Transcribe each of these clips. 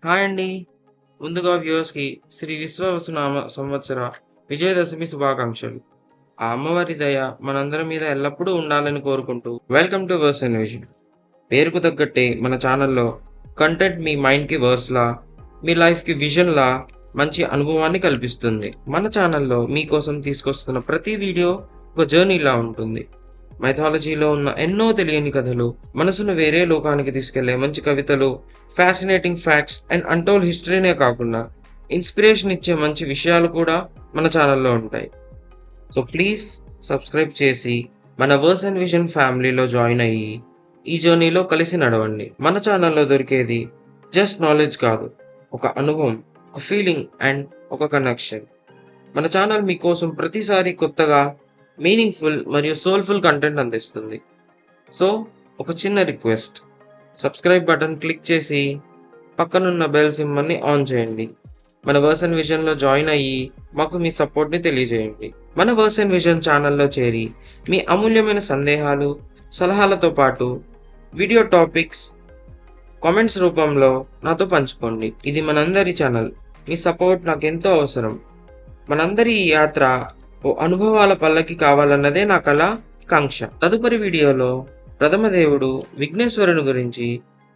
Hi అండి. ముందుగా వ్యూవర్స్‌కి శ్రీ విశ్వవసునామ సంవత్సర విజయదశమి శుభాకాంక్షలు. ఆ అమ్మవారి దయ మనందరి మీద ఎల్లప్పుడూ ఉండాలని కోరుకుంటూ welcome to Verse and Vision. పేరుకు తగ్గట్టే మన ఛానల్‌లో కంటెంట్ మీ మైండ్‌కి వర్స్‌లా, మీ లైఫ్‌కి విజన్‌లా మంచి అనుభవాన్ని కల్పిస్తుంది. మన ఛానల్‌లో మీకోసం తీసుకొస్తున్న ప్రతి వీడియో ఒక జర్నీలా ఉంటుంది. మైథాలజీలో ఉన్న ఎన్నో తెలియని కథలు, మనసును వేరే లోకానికి తీసుకెళ్లే మంచి కవితలు, ఫ్యాసినేటింగ్ ఫ్యాక్ట్స్ అండ్ అన్టోల్డ్ హిస్టరీనే కాకుండా ఇన్స్పిరేషన్ ఇచ్చే మంచి విషయాలు కూడా మన ఛానల్లో ఉంటాయి. సో ప్లీజ్ సబ్స్క్రైబ్ చేసి మన వర్స్ అండ్ విజన్ ఫ్యామిలీలో జాయిన్ అయ్యి ఈ జర్నీలో కలిసి నడవండి. మన ఛానల్లో దొరికేది జస్ట్ నాలెడ్జ్ కాదు, ఒక అనుభవం, ఒక ఫీలింగ్ అండ్ ఒక కనెక్షన్. మన ఛానల్ మీకోసం ప్రతిసారి కొత్తగా మీనింగ్ఫుల్ మరియు సోల్ఫుల్ కంటెంట్ అందిస్తుంది. సో ఒక చిన్న రిక్వెస్ట్, సబ్స్క్రైబ్ బటన్ క్లిక్ చేసి పక్కనున్న బెల్ సింబల్ని ఆన్ చేయండి. మన వర్స్ అండ్ విజన్లో జాయిన్ అయ్యి మాకు మీ సపోర్ట్ని తెలియజేయండి. మన వర్స్ అండ్ విజన్ ఛానల్లో చేరి మీ అమూల్యమైన సందేహాలు, సలహాలతో పాటు వీడియో టాపిక్స్ కామెంట్స్ రూపంలో నాతో పంచుకోండి. ఇది మనందరి ఛానల్, మీ సపోర్ట్ నాకు ఎంతో అవసరం. మనందరి ఈ యాత్ర ఓ అనుభవాల పల్లకి కావాలన్నదే నా కళ, కాంక్ష. తదుపరి వీడియోలో ప్రథమ దేవుడు విఘ్నేశ్వరుని గురించి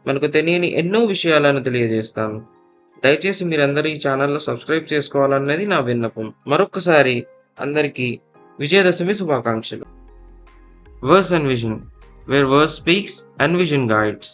మనకు తెలియని ఎన్నో విషయాలను తెలియజేస్తాను. దయచేసి మీరందరూ ఈ ఛానల్లో సబ్స్క్రైబ్ చేసుకోవాలన్నది నా విన్నపం. మరొక్కసారి అందరికీ విజయదశమి శుభాకాంక్షలు. Verse and Vision, where verse speaks and vision guides.